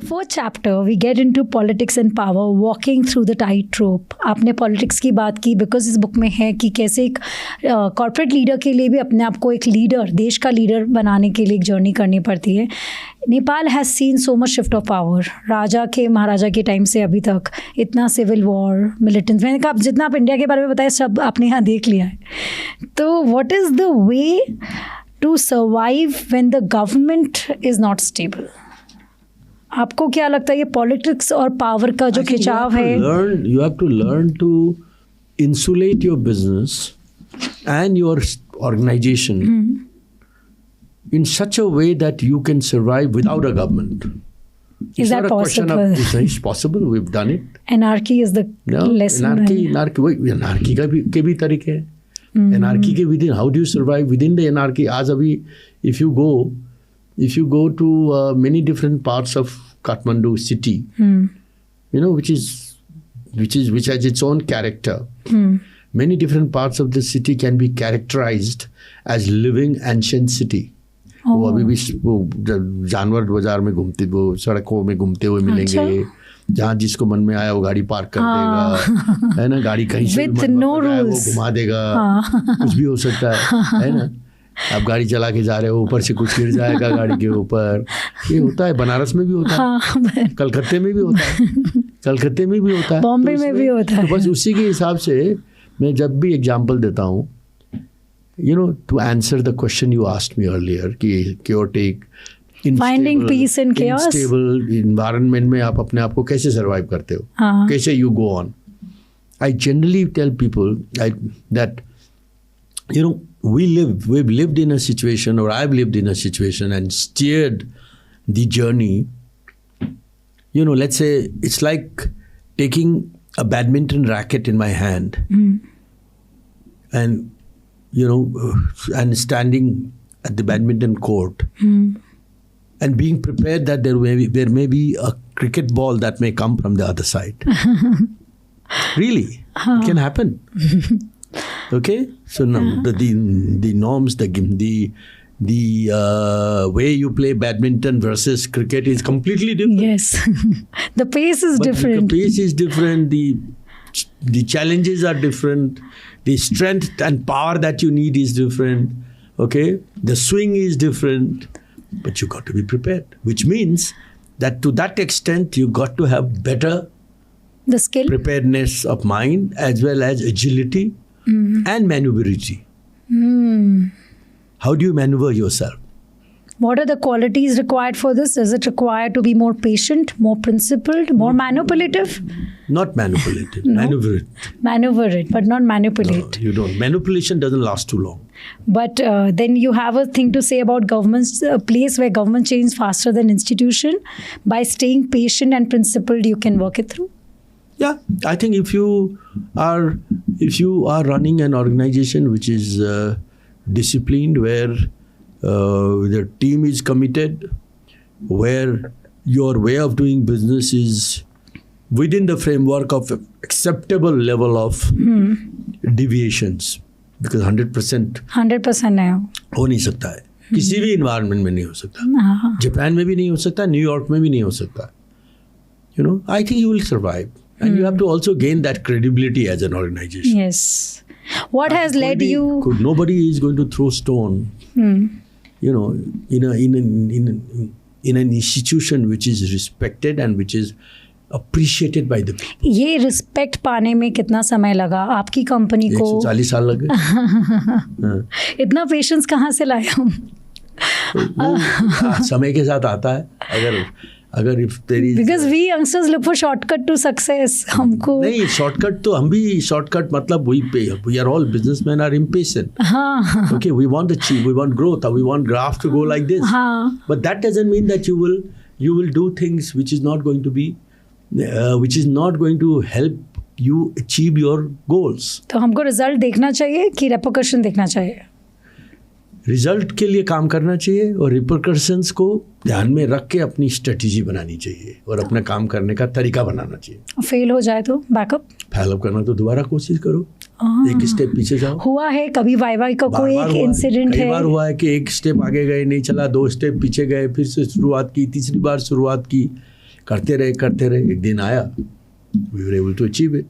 fourth chapter, we get into politics and power, walking through the tightrope. आपने politics की बात की because इस बुक में है कि कैसे एक कॉर्पोरेट लीडर के लिए भी अपने आप को एक लीडर, देश का लीडर बनाने के लिए एक जर्नी करनी पड़ती है. Nepal has seen so much shift of power. राजा के महाराजा के टाइम से अभी तक इतना सिविल वॉर, मिलिटेंट, मैंने कहा जितना आप इंडिया के बारे में बताया सब आपने यहाँ देख लिया है. तो what is the way to survive when the government is not stable? आपको क्या लगता है ये पॉलिटिक्स और पावर का जो खिंचाव है? You have to learn to insulate your business and your organization in such a way that you can survive without a government. Is that possible? It's possible. We've done it. Anarchy is the lesson. Anarchy के भी तरीके हैं. Anarchy के within, how do you survive within the anarchy? आज अभी if you go to many different parts of Kathmandu city, you know, which has its own character. Many different parts of the city can be characterized as living ancient city. वो अभी भी वो जानवर बाजार में घूमते, वो सड़कों में घूमते हुए मिलेंगे. जहाँ जिसको मन में आया वो गाड़ी पार्क कर देगा, है ना. गाड़ी कहीं से वो घुमा देगा, कुछ भी हो सकता है ना. आप गाड़ी चला के जा रहे हो, ऊपर से कुछ गिर जाएगा गाड़ी के ऊपर. ये होता है, बनारस में भी होता है, कलकत्ते में भी होता है, बॉम्बे में भी होता है. तो बस उसी के हिसाब से मैं जब भी एग्जांपल देता हूँ, you know, to answer the question you asked me earlier, कि chaotic, finding peace in chaos, unstable environment में आप अपने आप को कैसे survive करते हो, कैसे you go on. I generally tell people that, you know, we've lived in a situation, or I've lived in a situation and steered the journey. You know, let's say it's like taking a badminton racket in my hand and, you know, and standing at the badminton court and being prepared that there may be a cricket ball that may come from the other side. Really, it can happen. Okay, so now the norms, the way you play badminton versus cricket is completely different. Yes, the pace is different. The pace is different. The challenges are different. The strength and power that you need is different. Okay, the swing is different, but you got to be prepared. Which means that to that extent, you got to have better the skill, preparedness of mind, as well as agility. And maneuverability. How do you maneuver yourself? What are the qualities required for this? Is it required to be more patient, more principled, more manipulative? Not manipulative. No. Maneuver it. Maneuver it, but not manipulate. No, you don't. Manipulation doesn't last too long. But then you have a thing to say about governments, a place where government changes faster than institution. By staying patient and principled, you can work it through. Yeah, I think if you are running an organization which is disciplined, where the team is committed, where your way of doing business is within the framework of acceptable level of deviations, because 100% हो नहीं सकता है, किसी भी environment में नहीं हो सकता, जापान में भी नहीं हो सकता, न्यूयॉर्क में भी नहीं हो सकता. You know, I think you will survive. And you have to also gain that credibility as an organization. Yes. What has led you? Nobody is going to throw stone. You know, in an institution which is respected and which is appreciated by the people. ये respect पाने में कितना समय लगा आपकी company को? 140 साल लगे. इतना patience कहाँ से लाया हूँ? समय के साथ आता है. अगर if there is, because we youngsters look for shortcut to success. हमको नहीं, shortcut तो हम भी shortcut मतलब we are all businessmen are impatient. Okay, we want achieve, we want growth, we want graph to go like this. But that doesn't mean that you will do things which is not going to help you achieve your goals. तो हमको result देखना चाहिए कि repercussion देखना चाहिए? Result के लिए काम करना चाहिए और रिपरकशंस को ध्यान में रख के अपनी स्ट्रेटजी बनानी चाहिए और अपना काम करने का तरीका बनाना चाहिए. फेल हो जाए तो बैकअप करना तो दोबारा कोशिश करो, एक स्टेप पीछे जाओ. हुआ है कभी वाई का कोई एक इंसिडेंट है? कई बार हुआ है कि एक स्टेप आगे गए, नहीं चला, 2 स्टेप पीछे गए, फिर से शुरुआत की, तीसरी बार शुरुआत की. करते रहे एक दिन आया, we were able to achieve it.